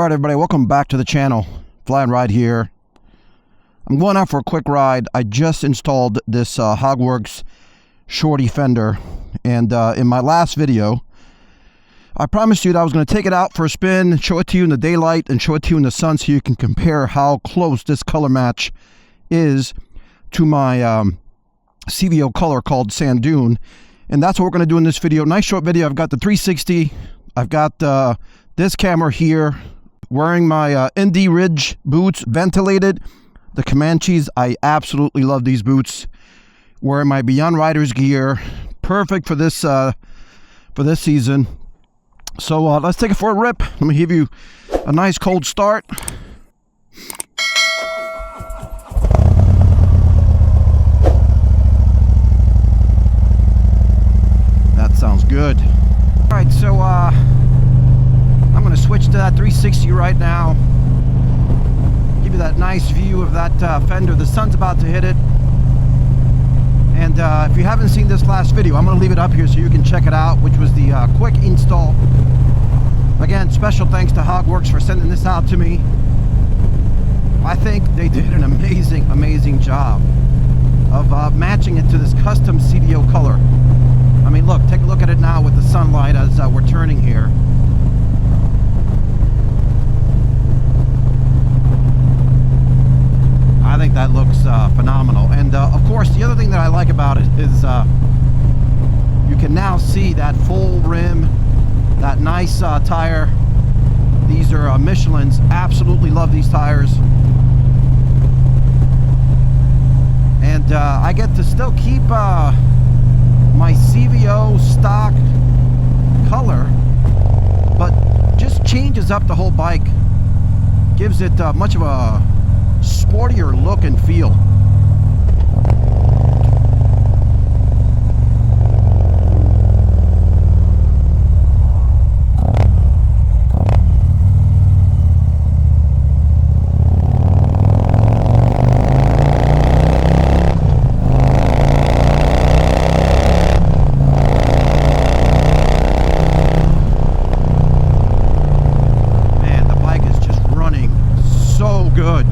Alright everybody, welcome back to the channel. Fly and Ride here. I'm going out for a quick ride. I just installed this Hogworkz shorty Fender, and in my last video I promised you that I was going to take it out for a spin, show it to you in the daylight and show it to you in the sun so you can compare how close this color match is to my CVO color called Sand Dune. And that's what we're going to do in this video. Nice short video. I've got the 360, I've got this camera here, wearing my ND Ridge boots, ventilated. The Comanches, I absolutely love these boots. Wearing my Beyond Riders gear, perfect for this season. So let's take it for a rip. Let me give you a nice cold start. That sounds good. All right, so I'm going to switch to that 360 right now. Give you that nice view of that Fender. The sun's about to hit it. And if you haven't seen this last video, I'm going to leave it up here so you can check it out, which was the quick install. Again, special thanks to Hogworkz for sending this out to me. I think they did an amazing job of matching it to this custom CVO color. I mean, look, take a look at it now with the sunlight as we're turning here. I think that looks phenomenal. And of course, the other thing that I like about it is you can now see that full rim, that nice tire. These are Michelin's. Absolutely love these tires. And I get to still keep my CVO stock color, but just changes up the whole bike. Gives it much of a sportier look and feel. Man, the bike is just running so good.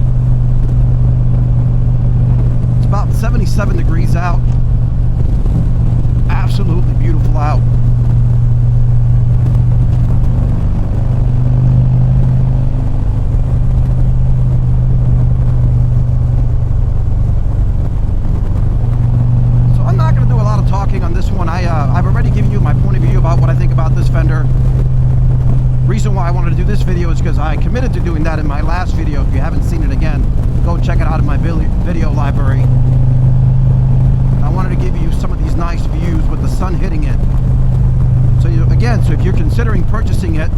77 degrees out. Absolutely beautiful out. So I'm not going to do a lot of talking on this one. I've already given you my point of view about what I think about this Fender. Reason why I wanted to do this video is because I committed to doing that in my last video. If you haven't seen it again, go check it out in my video library. I wanted to give you some of these nice views with the sun hitting it. So so if you're considering purchasing it,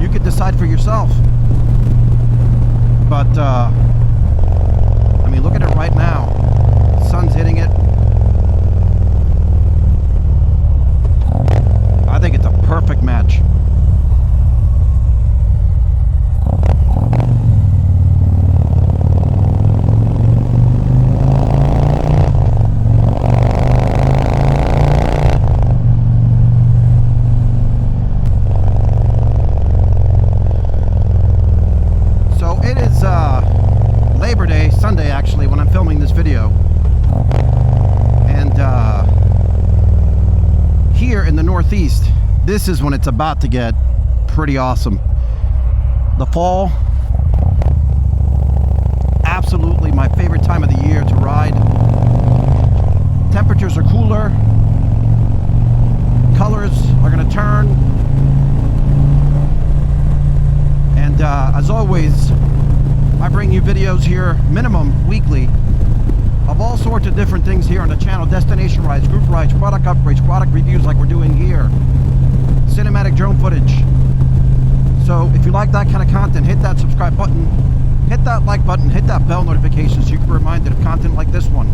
you could decide for yourself. But I mean, look at it right now. Sun's hitting it. I think it's a perfect match. Sunday actually when I'm filming this video, and here in the Northeast this is when it's about to get pretty awesome. The fall, absolutely my favorite time of the year to ride. Temperatures are cooler, colors are going to turn, and as always I bring you videos here, minimum weekly, of all sorts of different things here on the channel. Destination rides, group rides, product upgrades, product reviews like we're doing here, cinematic drone footage. So if you like that kind of content, hit that subscribe button, hit that like button, hit that bell notification so you can be reminded of content like this one.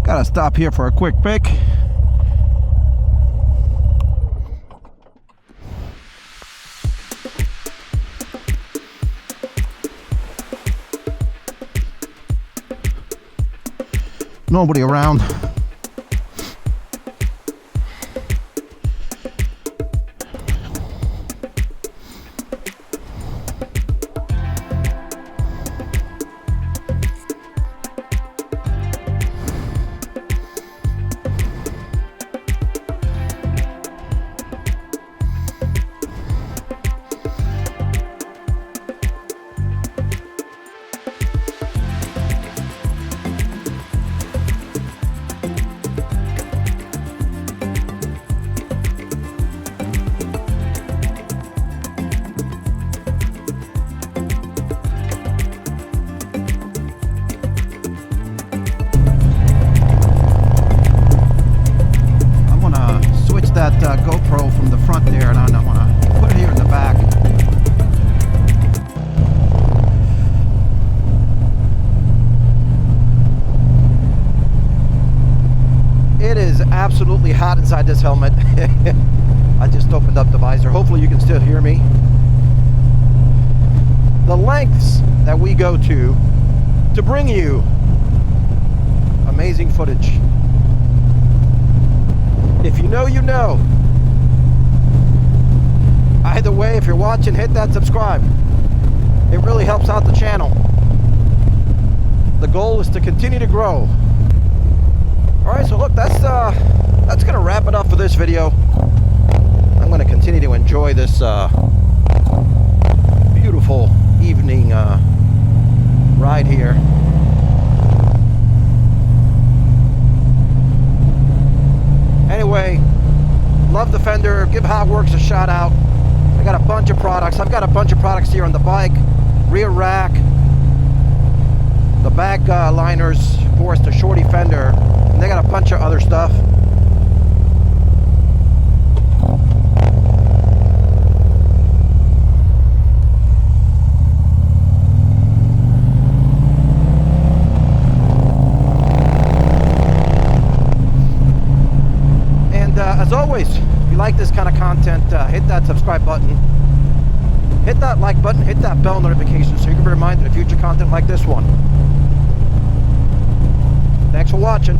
Gotta stop here for a quick pick. Nobody around. That GoPro from the front there, and I want to put it here in the back. It is absolutely hot inside this helmet. I just opened up the visor. Hopefully you can still hear me. The lengths that we go to bring you amazing footage. If you know, you know. Either way, if you're watching, hit that subscribe. It really helps out the channel. The goal is to continue to grow. Alright, so look, that's gonna wrap it up for this video. I'm gonna continue to enjoy this beautiful evening ride here. Anyway, love the Fender. Give Hogworkz a shout out. I got a bunch of products. I've got a bunch of products here on the bike, rear rack, the back liners, of course, the shorty fender, and they got a bunch of other stuff. As always, if you like this kind of content, hit that subscribe button, hit that like button, hit that bell notification so you can be reminded of future content like this one. Thanks for watching.